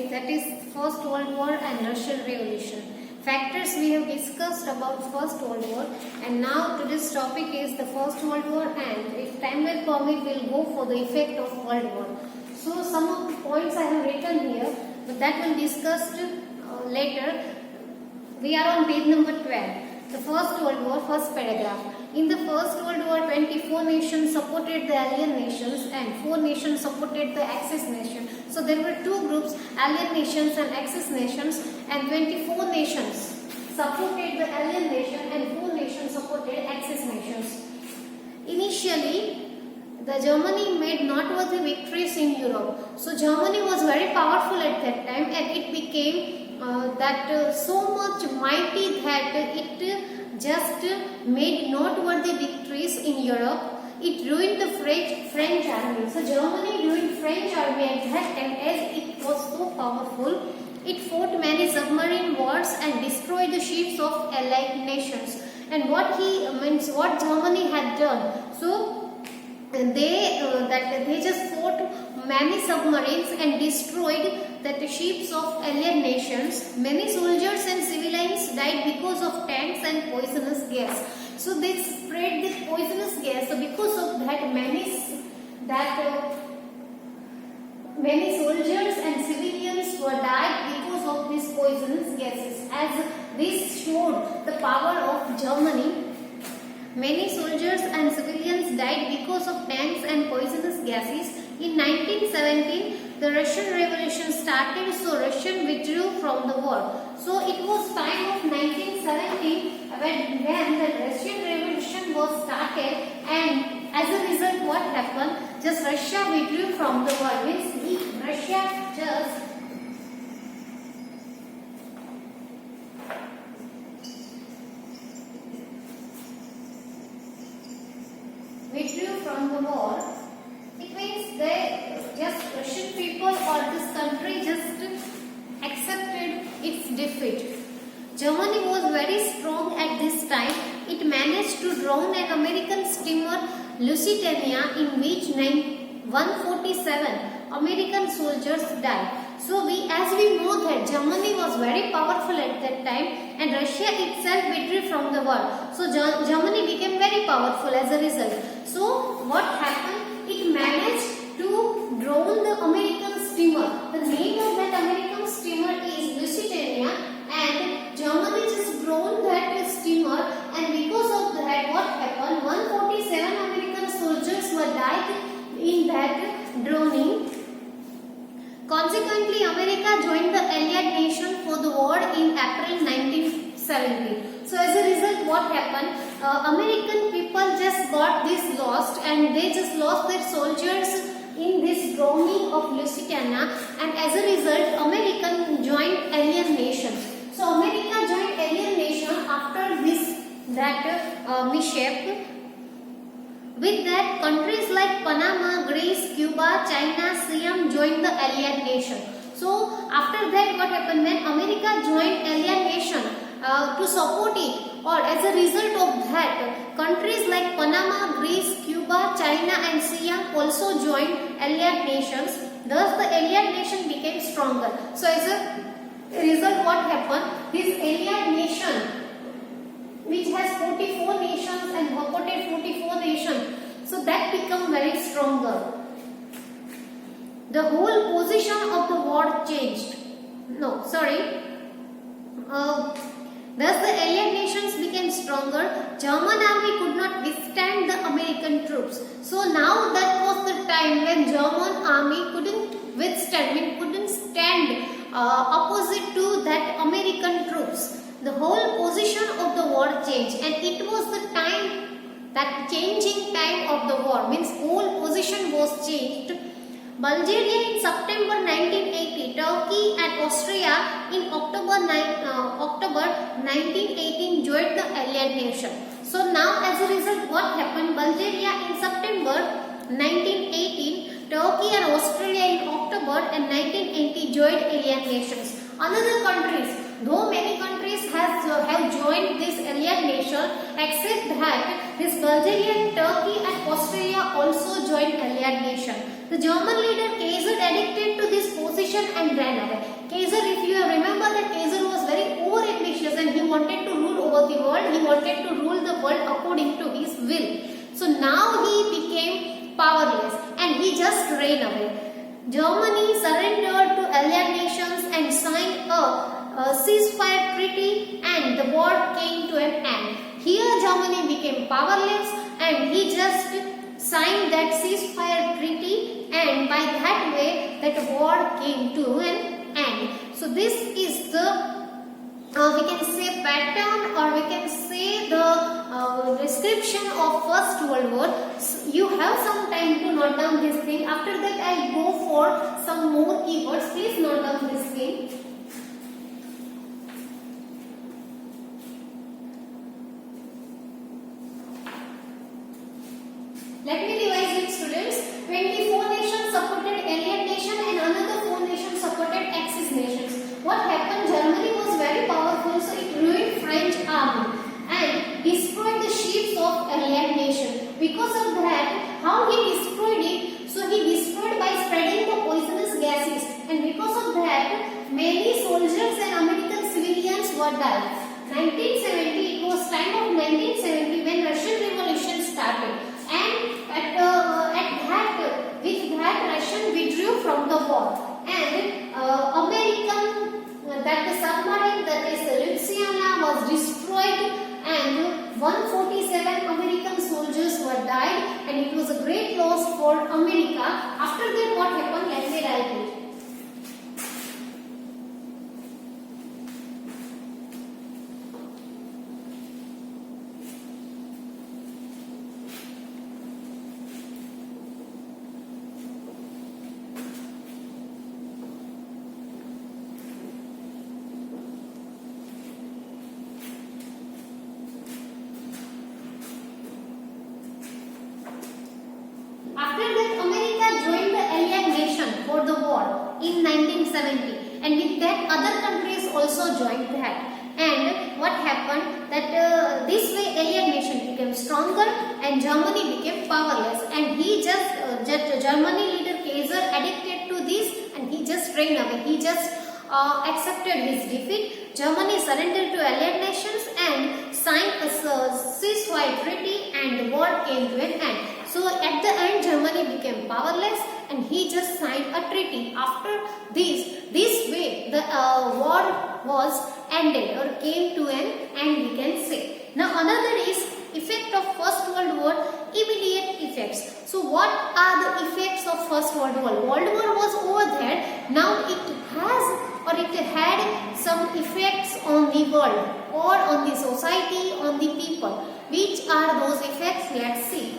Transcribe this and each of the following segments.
topic, that is First World War and Russian Revolution. Factors we have discussed about First World War, and now today's topic is the First World War, and if time will permit we'll go for the effect of World War. So some of the points I have written here, but that will be discussed later. We are on page number 12. The First World War, first paragraph. In the First World War, 24 nations supported the alien nations and 4 nations supported the Axis nation. So there were two groups, alien nations and Axis nations, and 24 nations supported the alien nation and 4 nations supported Axis nations. Initially, the Germany made noteworthy victories in Europe. So Germany was very powerful at that time, and it became so much mighty that it just made noteworthy victories in Europe. It ruined the French army. So Germany ruined French army at that time, as it was so powerful. It fought many submarine wars and destroyed the ships of allied nations. And what Germany had done, so they just fought many submarines and destroyed the ships of alien nations. Many soldiers and civilians died because of tanks and poisonous gas. So they spread this poisonous gas. So because of that, many soldiers and civilians were died because of these poisonous gases. As this showed the power of Germany. Many soldiers and civilians died because of tanks and poisonous gases. In 1917, the Russian Revolution started, so Russia withdrew from the war. So it was time of 1917 when the Russian Revolution was started, and as a result, what happened? Just Russia withdrew from the war. Means Russia just withdrew from the war. It means Russian people or this country just accepted its defeat. Germany was very strong at this time. It managed to drown an American steamer Lusitania, in which 147 American soldiers died. So as we know that Germany was very powerful at that time, and Russia itself withdrew from the war. So Germany became very powerful as a result. So what happened? It managed to drown the American steamer. The name of that American steamer is Lusitania, and Germany just drowned that steamer, and because of that, what happened? 147 American soldiers were died in that drowning. Consequently, America joined the Allied nation for the war in April 1917. So as a result, what happened? American people just got this lost, and they just lost their soldiers in this drowning of Lusitania, and as a result, American joined alien nation. So America joined alien nation after mishap. With that, countries like Panama, Greece, Cuba, China, Siam joined the alien nation. So after that, what happened? When America joined alien nation to support it, or as a result of that, countries like Panama, Greece, Cuba, China and Siam also joined allied nations. Thus the allied nation became stronger. So as a result, what happened? This allied nation, which has 44 nations and supported 44 nations, so that become very stronger. The whole position of the war changed. Thus the allied nations became stronger. German army could not withstand the American troops. So now that was the time when German army couldn't stand opposite to that American troops. The whole position of the war changed, and it was the time, that changing time of the war, means whole position was changed. Bulgaria in September 1980, Turkey and Austria in October 1918 joined the allied nation. So now as a result, what happened? Bulgaria in September 1918, Turkey and Australia in October and 1980 joined allied nations. Another countries Though many countries have joined this allied nation, except that this Bulgarian, Turkey and Australia also joined allied nation. The German leader Kaiser addicted to this position and ran away. Kaiser, if you remember that Kaiser was very over-ambitious and he wanted to rule over the world, he wanted to rule the world according to his will. So now he became powerless and he just ran away. Germany surrendered to allied nations and signed a ceasefire treaty and the war came to an end. Here Germany became powerless and he just signed that ceasefire treaty, and by that way that war came to an end. So this is the we can say pattern, or we can say the description of First World War. So you have some time to note down this thing. After that I will go for some more keywords. Please note down this thing. Let me revise it, students. 24 nations supported allied nation and another 4 nations supported Axis nations. What happened? Germany was very powerful, so it ruined French army and destroyed the ships of allied nation. Because of that, how he destroyed it? So he destroyed by spreading the poisonous gases, and because of that, many soldiers and American civilians were died. 1970, it was time of 1970 when Russian Revolution started. And with that Russian withdrew from the war, and American that the submarine, that is Louisiana, was destroyed and 147 American soldiers were died, and it was a great loss for America. After that, what happened? Let me write it. In 1970, and with that other countries also joined that. And what happened? That this way allied nation became stronger and Germany became powerless, and he just Germany leader Kaiser addicted to this and he just ran away. He just accepted his defeat. Germany surrendered to allied nations and signed a ceasefire treaty, and the war came to an end. So at the end Germany became powerless and he just signed a treaty. After this way the war was ended or came to an end, we can say. Now another is effect of First World War, immediate effects. So what are the effects of First World War? World War was over there. Now it had some effects on the world or on the society, on the people. Which are those effects? Let's see.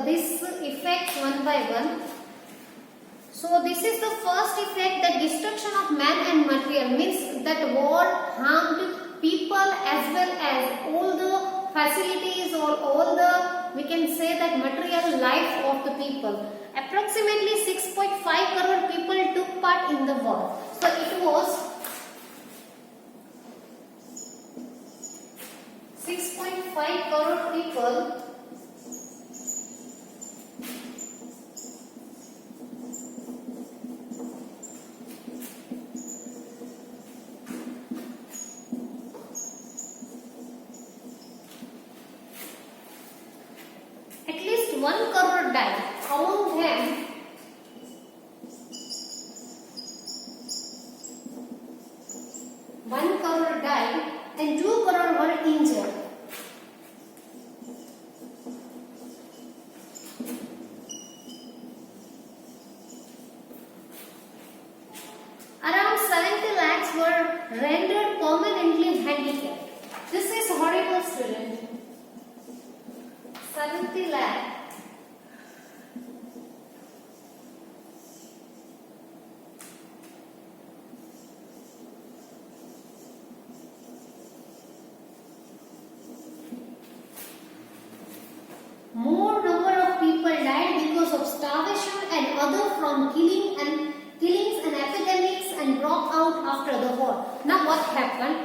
This effect one by one. So this is the first effect, the destruction of man and material, means that war harmed people as well as all the facilities or all the, we can say that material life of the people. Approximately 6.5 crore people took part in the war. So it was 6.5 crore people died. Among them rendered permanently handicapped. This is horrible, student. 70 lakh. More number of people died because of starvation and other from killings and epidemics and broke out after the war. Now what happened?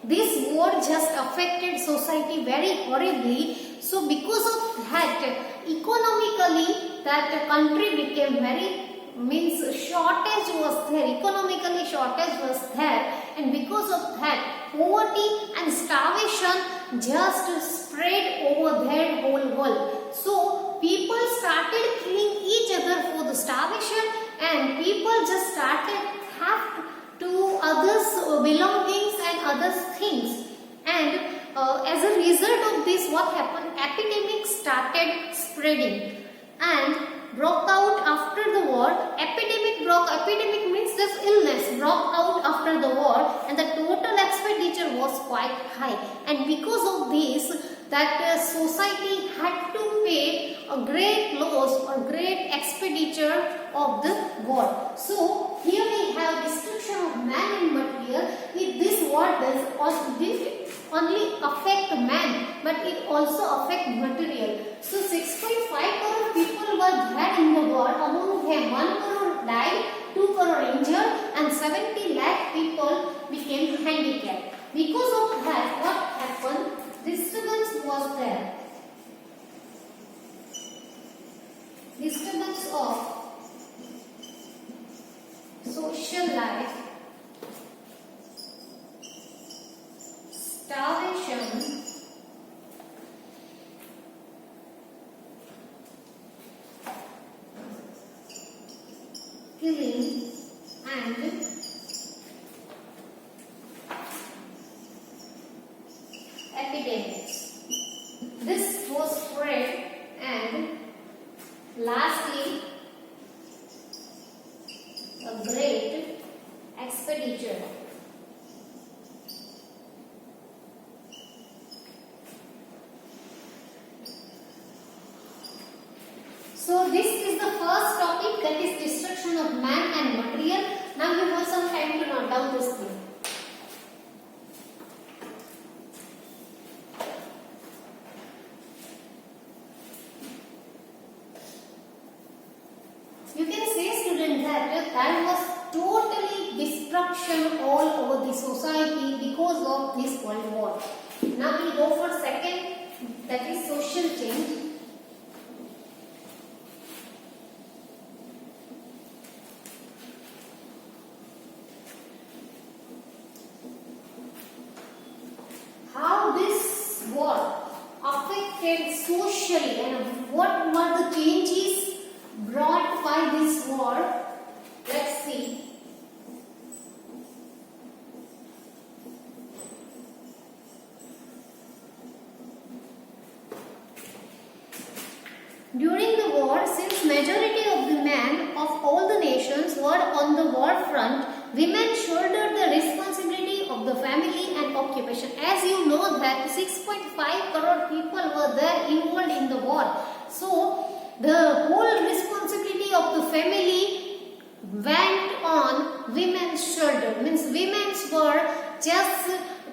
This war just affected society very horribly. So because of that, economically that country became very shortage was there, economically shortage was there, and because of that poverty and starvation just spread over their whole world. So people started killing each other for the starvation, and people just started theft to others' belongings and other things. And as a result of this, what happened? Epidemics started spreading and broke out after the war. Epidemic means this illness broke out after the war, and the total expenditure was quite high. And because of this, that society had to pay a great loss or great expenditure of the war. So here we have destruction of man and material. This war didn't only affect man, but it also affect material. So 6.5 crore people were there in the war. Among them 1 crore died, 2 crore injured, and 70 lakh people became handicapped. Because of that, what happened? Disturbance was there. Disturbance of social life, starvation, killing, and epidemics. This was spread, and lastly a great expenditure. So this is the first topic, that is destruction of man and material. Now you have some time to note down this thing. You can say, student, that there was totally destruction all over the society because of this World War. Now we go for second, that is social change. How this war affected socially and what were the changes brought by this war? Let's see. During the war, since majority of the men of all the nations were on the war front, women shouldered the responsibility of the family and occupation. As you know that 6.5 crore people were there involved in the war. So the whole responsibility of the family went on women's shoulder. Means women were just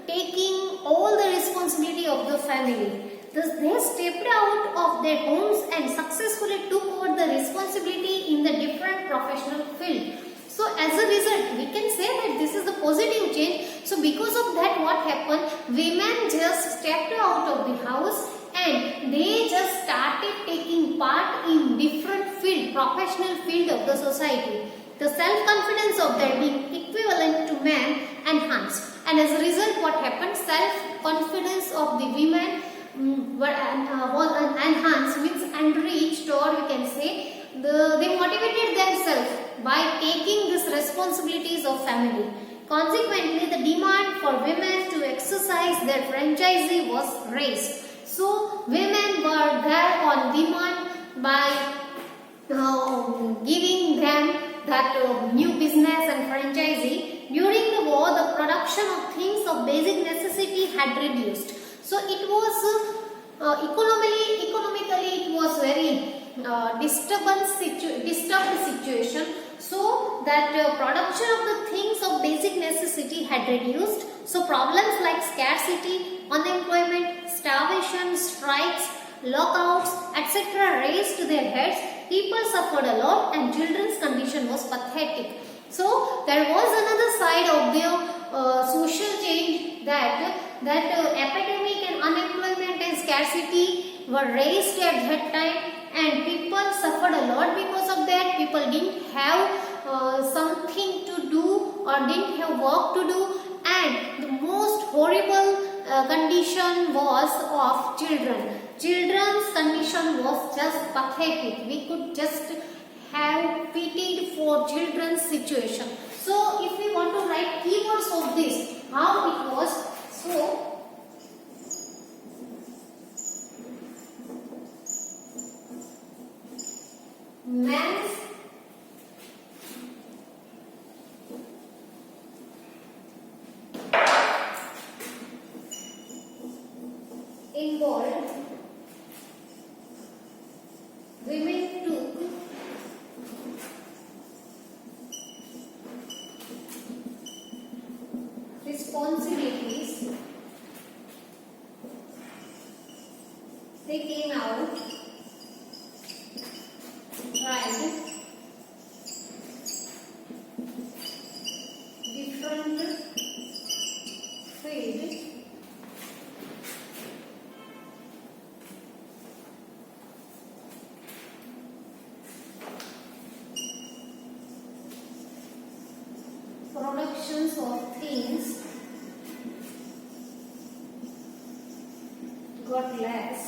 taking all the responsibility of the family. Thus they stepped out of their homes and successfully took over the responsibility in the different professional field. So as a result, we can say that this is the positive change. So because of that, what happened? Women just stepped out of the house and they just started taking part in different field, professional field of the society. The self-confidence of them being equivalent to men enhanced. And as a result, what happened? Self-confidence of the women was enhanced, means enriched, or you can say they motivated themselves by taking these responsibilities of family. Consequently, the demand for women to exercise their franchisee was raised. So, women were there on demand by giving them that new business and franchisee. During the war, production of things of basic necessity had reduced. So it was economically it was very disturbed situation, so that production of the things of basic necessity had reduced. So problems like scarcity, unemployment, starvation, strikes, lockouts, etc. raised their heads. People suffered a lot and children's condition was pathetic. So there was another side of the social change, that epidemic and unemployment and scarcity were raised at that time, and people suffered a lot because of that. People didn't have something to do or didn't have work to do, and the most horrible condition was of children. Children's condition was just pathetic. We could just have pitied for children's situation. So if we want to write keywords of this, how it was, so man's involved, women took responsibilities, they came out, tried different field, productions of things got less,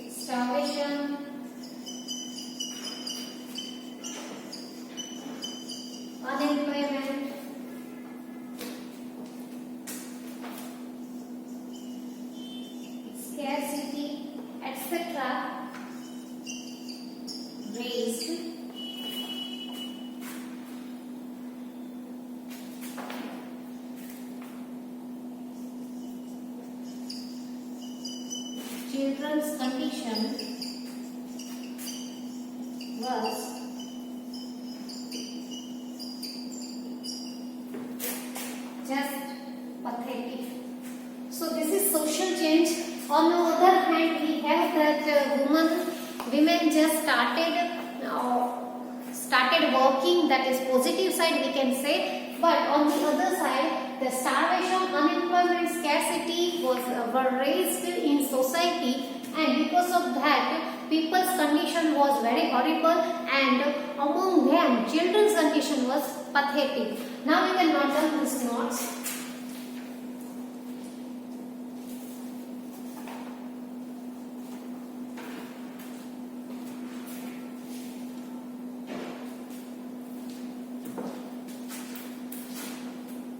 starvation, unemployment, scarcity, etc. raised. Children's condition was just pathetic. So this is social change. On the other hand, we have that women just started working. That is positive side we can say. But on the other side, the starvation, unemployment, scarcity were raised in society, and because of that, people's condition was very horrible, and among them, children's condition was pathetic. Now we can note down these notes.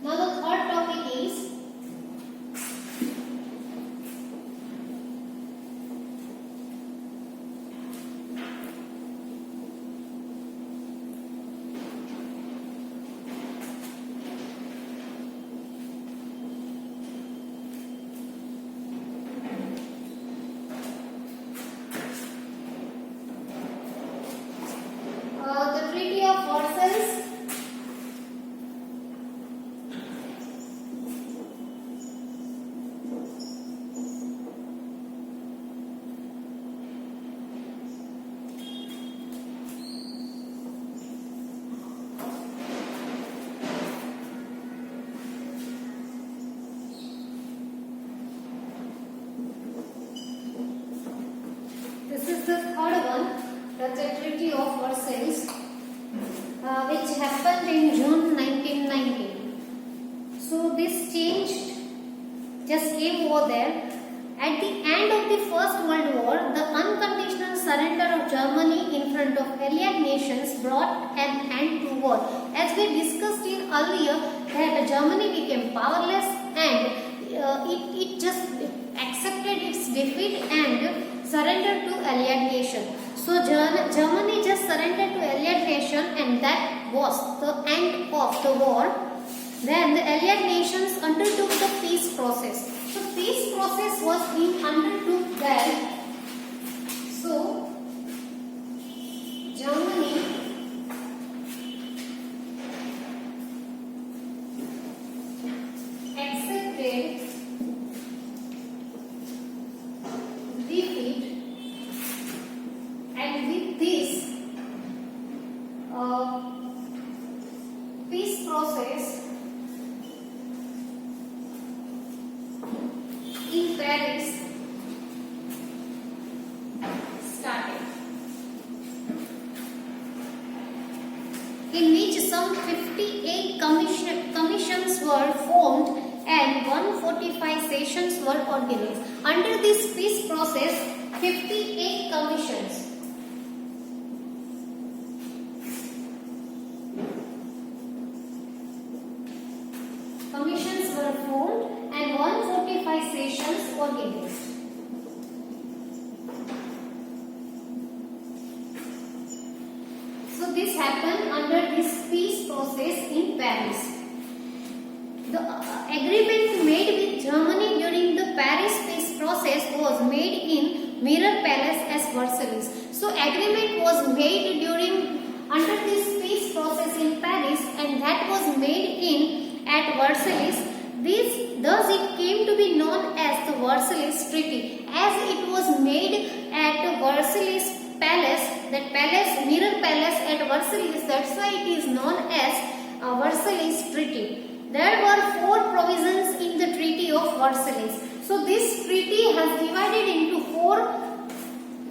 Now the third topic is the Treaty of Versailles. This is the third one, that's the Treaty of Versailles, which happened in June 1919. So this changed, just came over there. At the end of the First World War, the unconditional surrender of Germany in front of Allied nations brought an end to war. As we discussed in earlier, that Germany became powerless, and it just accepted its defeat and surrendered to Allied nation. So Germany just surrendered to Allied nation, and that was the end of the war. Then the Allied nations undertook the peace process. So peace process was being undertook there. So Germany accepted defeat, and with this peace process in Paris started, in which some 58 commissions were formed and 145 sessions were organized. Under this peace process, 58 commissions were formed and 145 sessions organized. So this happened under this peace process in Paris. The agreement made with Germany during the Paris peace process was made in Mirror Palace as Versailles. So agreement was made under this peace process in Paris, and that was made at Versailles. Thus it came to be known as the Versailles Treaty, as it was made at Versailles Palace, that palace, Mirror Palace at Versailles. That's why it is known as Versailles Treaty. There were 4 provisions in the Treaty of Versailles. So this treaty has divided into 4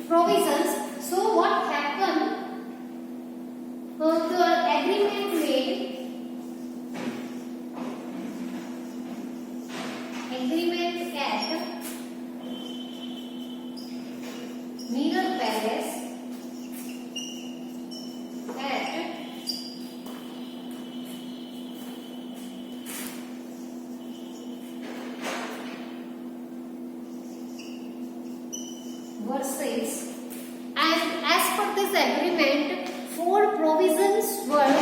provisions. So what happened? The agreement made at Mirror Palace at Versailles, and as per this agreement, 4 provisions were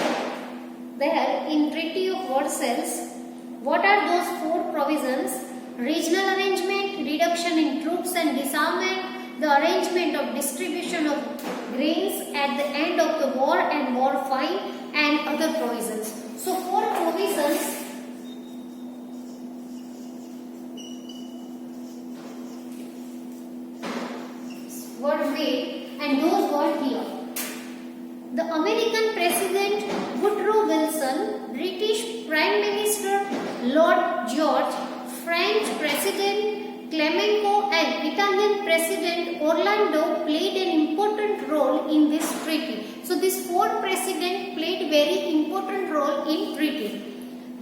there in Treaty of Versailles. What are those 4 provisions? Regional arrangement, reduction in troops and disarmament, the arrangement of distribution of grains at the end of the war and war fine, and other provisions. So 4 provisions were made, and those were here. The American President Woodrow Wilson, British Prime Minister Lord George, French President Clemenceau, and Italian President Orlando played an important role in this treaty. So these 4 presidents played very important role in treaty.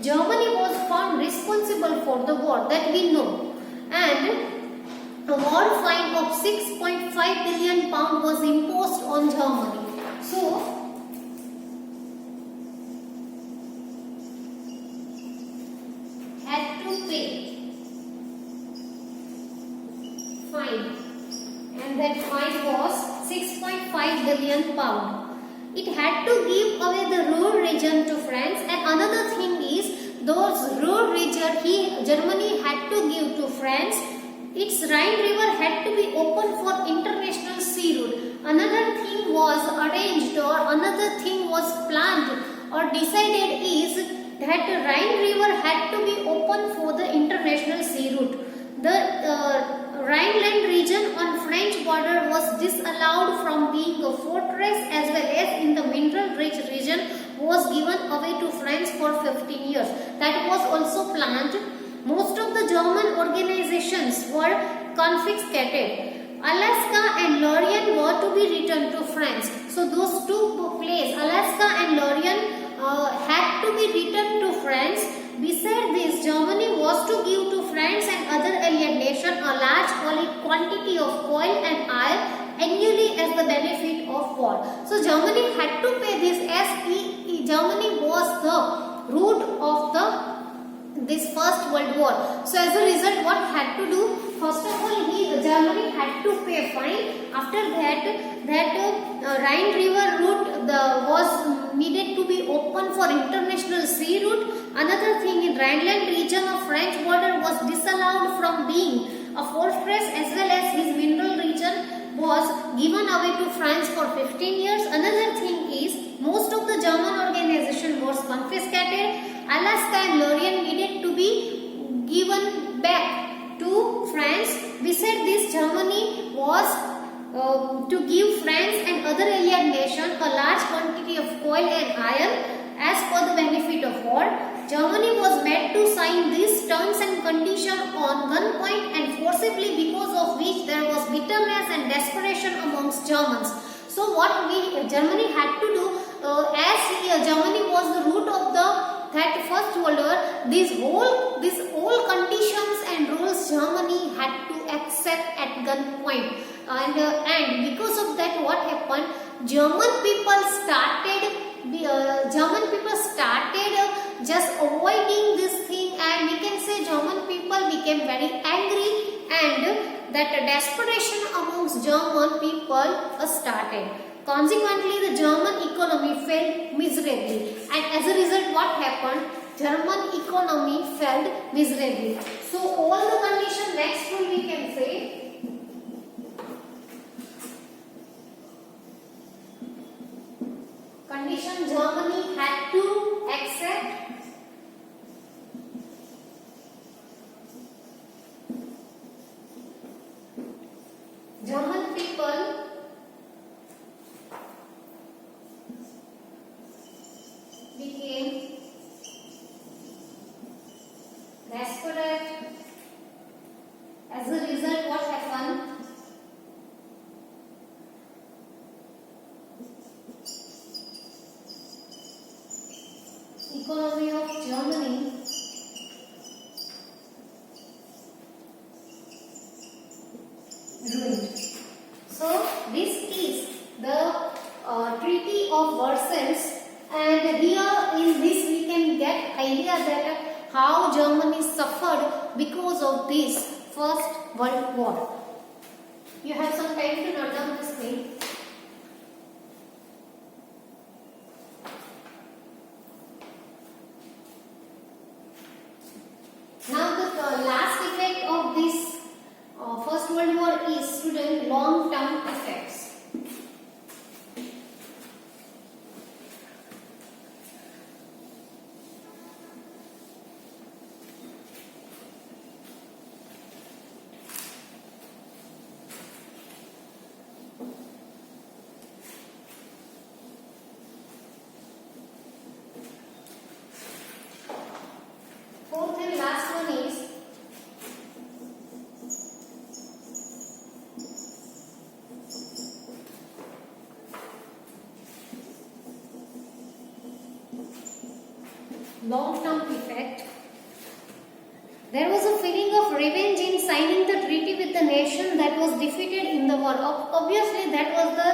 Germany was found responsible for the war, that we know, and a war fine of 6.5 billion pound was imposed on Germany. So had to pay fine, and that fine was 6.5 billion pound. It had to give away the Ruhr region to France, and another thing is those Ruhr region Germany had to give to France. Its Rhine River had to be open for international sea route. Another thing was arranged, or another thing was planned or decided is that the Rhine River had to be open for the international sea route. The Rhineland region on French border was disallowed from being a fortress, as well as in the mineral-rich region was given away to France for 15 years. That was also planned. Most of the German organizations were confiscated. Alaska and Lorient were to be returned to France. So those 2 places, Alaska and Lorient, had to be returned to France. Besides this, Germany was to give to France and other allied nations a large quantity of coal and iron annually as the benefit of war. So Germany had to pay this, as Germany was the root of this First World War. So as a result, what had to do? First of all, Germany had to pay fine. After that Rhine River route was needed to be open for international sea route. Another thing, in Rhineland region of French border was disallowed from being a fortress, as well as his mineral region was given away to France for 15 years. Another thing is, most of the German organization was confiscated. Alaska and Lorient needed to be given back to France. Besides this, Germany was to give France and other allied nations a large quantity of coal and iron as per the benefit of war. Germany was made to sign these terms and conditions on gunpoint and forcibly, because of which there was bitterness and desperation amongst Germans. So what Germany had to do, as Germany was the root of the First World War, these whole conditions and rules Germany had to accept at gunpoint, and because of that, what happened? German people started just avoiding this thing, and we can say German people became very angry, and that desperation amongst German people started. Consequently, the German economy fell miserably, and as a result, what happened? German economy fell miserably. So all the conditions, next rule we can say, condition Germany had to accept. German people became desperate. As a result, what happened? Economy of Germany ruined. So this is the Treaty of Versailles, and here in this we can get idea that how Germany suffered because of this First World War. You have some time to note down this thing. Now the last effect of this First World War is, student, long-term effects. Fourth and last one is long-term effect. There was a feeling of revenge in signing the treaty with the nation that was defeated in the war. Obviously, that was the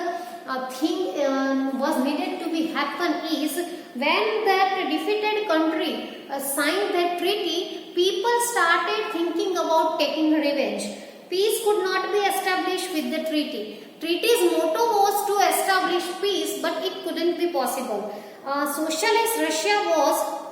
thing was needed to be happen is when that defeated country signed that treaty, people started thinking about taking revenge. Peace could not be established with the treaty. Treaty's motto was to establish peace, but it couldn't be possible. Socialist Russia was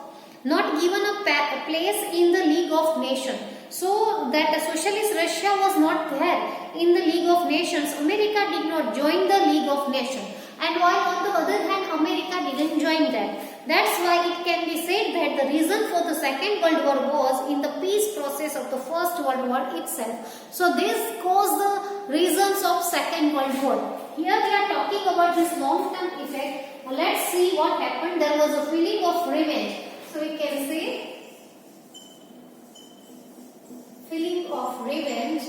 not given a place in the League of Nations. So that socialist Russia was not there in the League of Nations. America did not join the League of Nations. And while on the other hand, America didn't join that. That's why it can be said that the reason for the Second World War was in the peace process of the First World War itself. So this caused the reasons of Second World War. Here we are talking about this long-term effect. Let's see what happened. There was a feeling of revenge. So we can say feeling of revenge,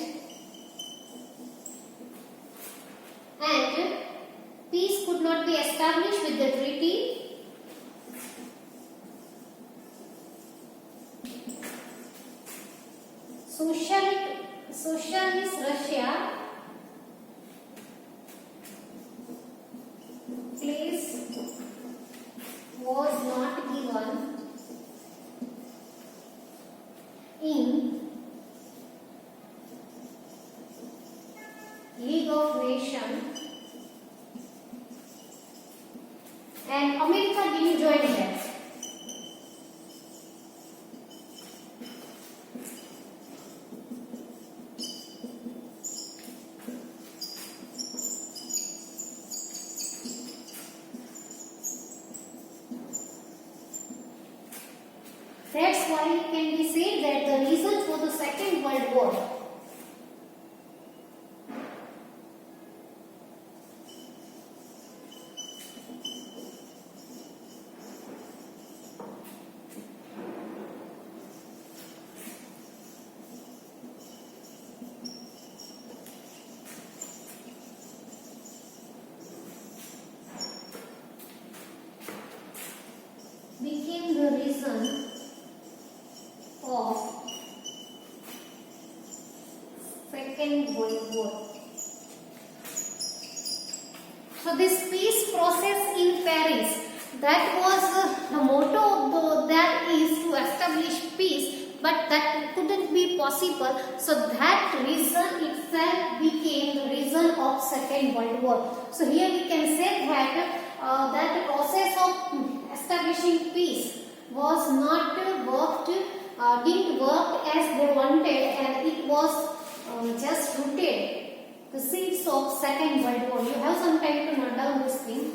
and peace could not be established with the treaty. Socialist Russia place was not given in League of Nations, and America didn't join that. That's why it can be said that the reason for the Second World War became the reason of Second World War. So this peace process in Paris, that was the motto of that is to establish peace, but that couldn't be possible. So that reason itself became the reason of Second World War. So here we can say that that the process of establishing peace was not didn't work as they wanted, and it was just rooted the seeds of Second World War. You have some time to note down this thing.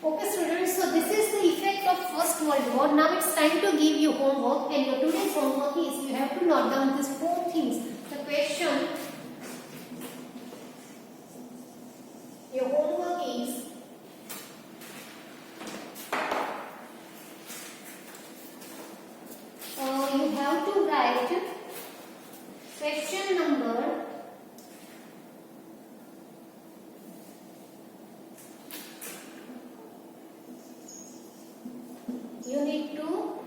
Okay students, so this is the effect of First World War. Now it's time to give you homework, and your today's homework is you have to note down these 4 things. The question, your homework is you have to write question number Unit 2,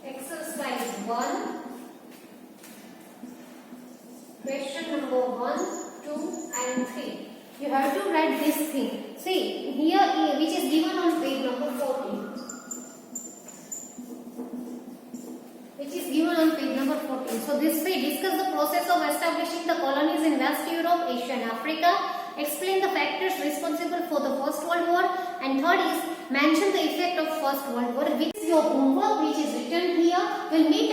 exercise 1, question number 1, 2 and 3. You have to write this thing. See, here which is given on page number 14. Which is given on page number 14. So this way, discuss the process of establishing the colonies in West Europe, Asia and Africa. Explain the factors responsible for the First World War, and third is mention the effect of First World War. Which is your homework which is written here. We'll meet